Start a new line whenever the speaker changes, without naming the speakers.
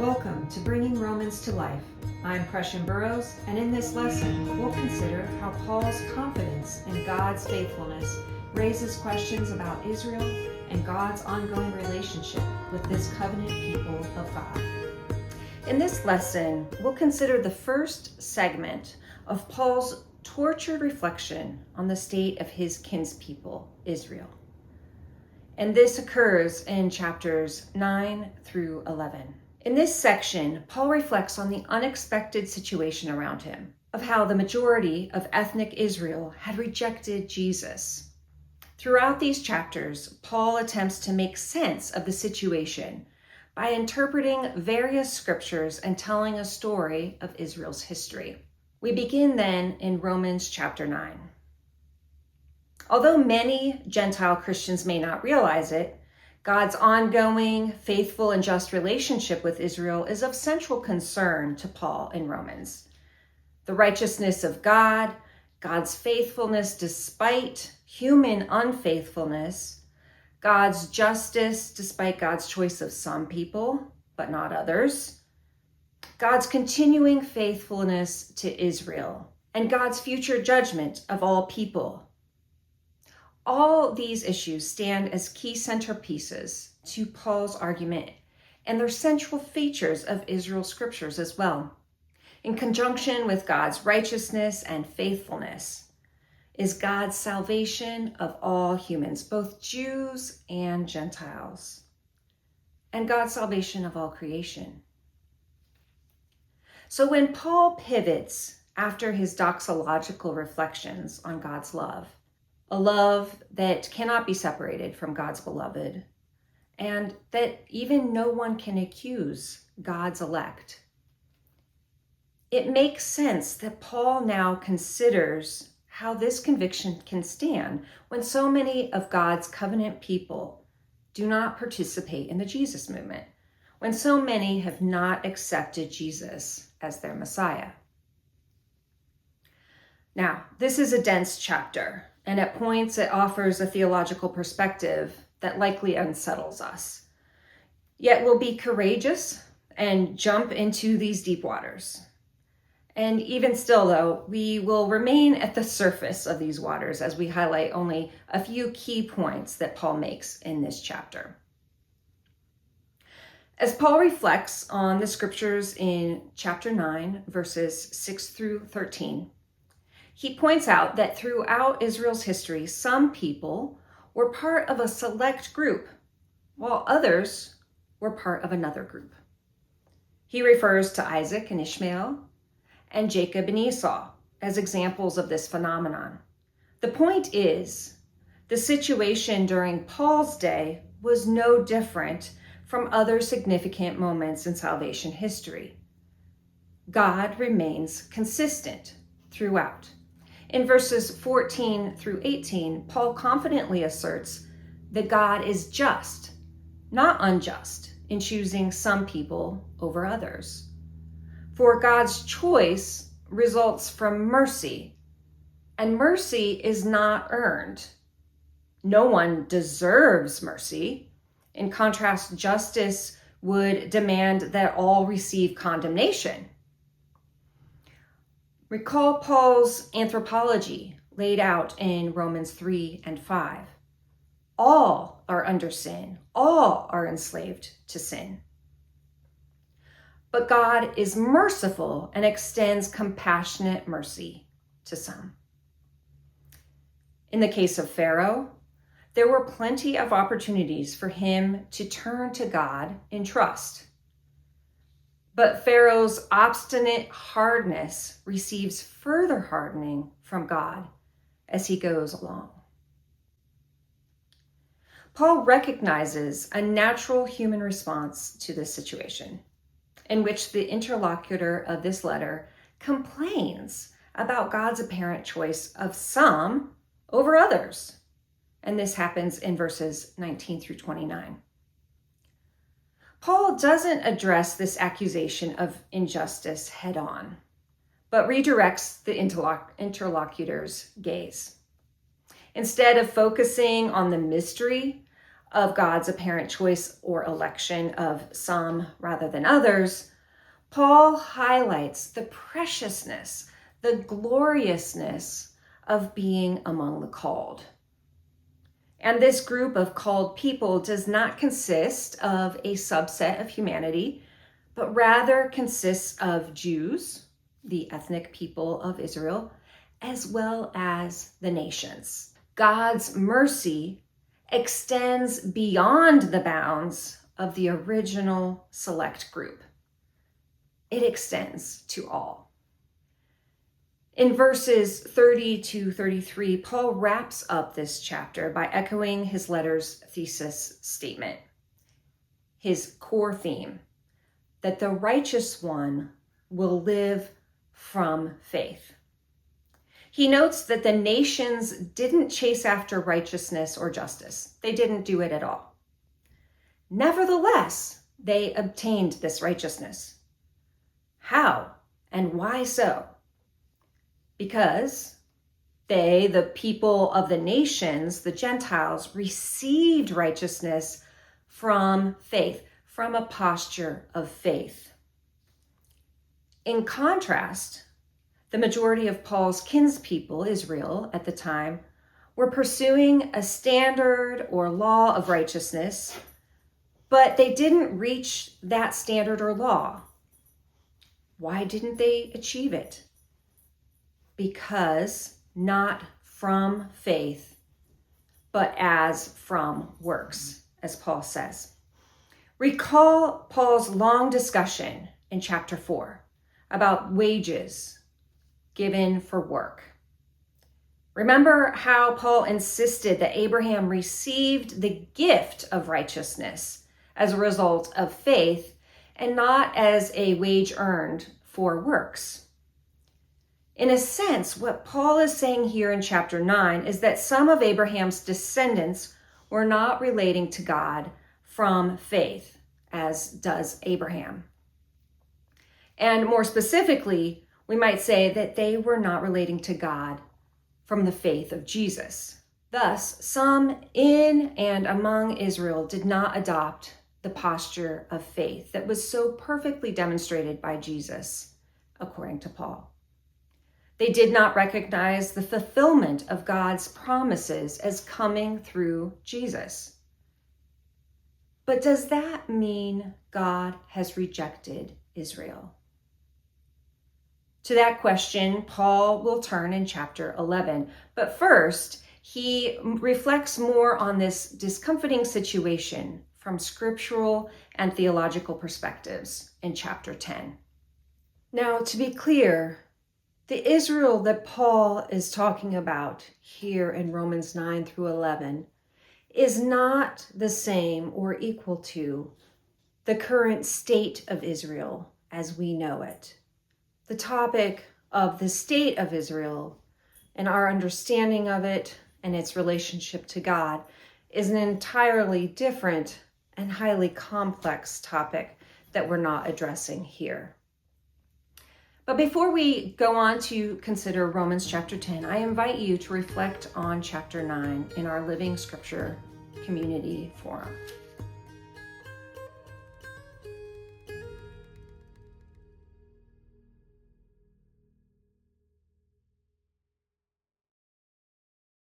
Welcome to Bringing Romans to Life. I'm Preston Burrows, and in this lesson, we'll consider how Paul's confidence in God's faithfulness raises questions about Israel and God's ongoing relationship with this covenant people of God. In this lesson, we'll consider the first segment of Paul's tortured reflection on the state of his kinspeople, Israel. And this occurs in chapters 9 through 11. In this section, Paul reflects on the unexpected situation around him, of how the majority of ethnic Israel had rejected Jesus. Throughout these chapters, Paul attempts to make sense of the situation by interpreting various scriptures and telling a story of Israel's history. We begin then in Romans chapter 9. Although many Gentile Christians may not realize it, God's ongoing, faithful, and just relationship with Israel is of central concern to Paul in Romans. The righteousness of God, God's faithfulness despite human unfaithfulness, God's justice despite God's choice of some people, but not others, God's continuing faithfulness to Israel, and God's future judgment of all people. All these issues stand as key centerpieces to Paul's argument, and they're central features of Israel's scriptures as well. In conjunction with God's righteousness and faithfulness is God's salvation of all humans, both Jews and Gentiles, and God's salvation of all creation. So when Paul pivots after his doxological reflections on God's love, a love that cannot be separated from God's beloved, and that even no one can accuse God's elect, it makes sense that Paul now considers how this conviction can stand when so many of God's covenant people do not participate in the Jesus movement, when so many have not accepted Jesus as their Messiah. Now, this is a dense chapter, and at points it offers a theological perspective that likely unsettles us. Yet we'll be courageous and jump into these deep waters. And even still, though, we will remain at the surface of these waters as we highlight only a few key points that Paul makes in this chapter. As Paul reflects on the scriptures in chapter 9, verses 6 through 13, he points out that throughout Israel's history, some people were part of a select group, while others were part of another group. He refers to Isaac and Ishmael, and Jacob and Esau as examples of this phenomenon. The point is, the situation during Paul's day was no different from other significant moments in salvation history. God remains consistent throughout. In verses 14 through 18, Paul confidently asserts that God is just, not unjust, in choosing some people over others. For God's choice results from mercy, and mercy is not earned. No one deserves mercy. In contrast, justice would demand that all receive condemnation. Recall Paul's anthropology laid out in Romans 3 and 5. All are under sin. All are enslaved to sin. But God is merciful and extends compassionate mercy to some. In the case of Pharaoh, there were plenty of opportunities for him to turn to God in trust. But Pharaoh's obstinate hardness receives further hardening from God as he goes along. Paul recognizes a natural human response to this situation, in which the interlocutor of this letter complains about God's apparent choice of some over others. And this happens in verses 19 through 29. Paul doesn't address this accusation of injustice head on, but redirects the interlocutor's gaze. Instead of focusing on the mystery of God's apparent choice or election of some rather than others, Paul highlights the preciousness, the gloriousness of being among the called. And this group of called people does not consist of a subset of humanity, but rather consists of Jews, the ethnic people of Israel, as well as the nations. God's mercy extends beyond the bounds of the original select group. It extends to all. In verses 30 to 33, Paul wraps up this chapter by echoing his letter's thesis statement, his core theme, that the righteous one will live from faith. He notes that the nations didn't chase after righteousness or justice. They didn't do it at all. Nevertheless, they obtained this righteousness. How and why so? Because they, the people of the nations, the Gentiles, received righteousness from faith, from a posture of faith. In contrast, the majority of Paul's kinspeople, Israel, at the time, were pursuing a standard or law of righteousness, but they didn't reach that standard or law. Why didn't they achieve it? Because not from faith, but as from works, as Paul says. Recall Paul's long discussion in chapter 4 about wages given for work. Remember how Paul insisted that Abraham received the gift of righteousness as a result of faith and not as a wage earned for works. In a sense, what Paul is saying here in chapter 9 is that some of Abraham's descendants were not relating to God from faith, as does Abraham. And more specifically, we might say that they were not relating to God from the faith of Jesus. Thus, some in and among Israel did not adopt the posture of faith that was so perfectly demonstrated by Jesus, according to Paul. They did not recognize the fulfillment of God's promises as coming through Jesus. But does that mean God has rejected Israel? To that question, Paul will turn in chapter 11. But first, he reflects more on this discomforting situation from scriptural and theological perspectives in chapter 10. Now, to be clear, the Israel that Paul is talking about here in Romans 9 through 11 is not the same or equal to the current state of Israel as we know it. The topic of the state of Israel and our understanding of it and its relationship to God is an entirely different and highly complex topic that we're not addressing here. But before we go on to consider Romans chapter 10, I invite you to reflect on chapter 9 in our Living Scripture Community Forum.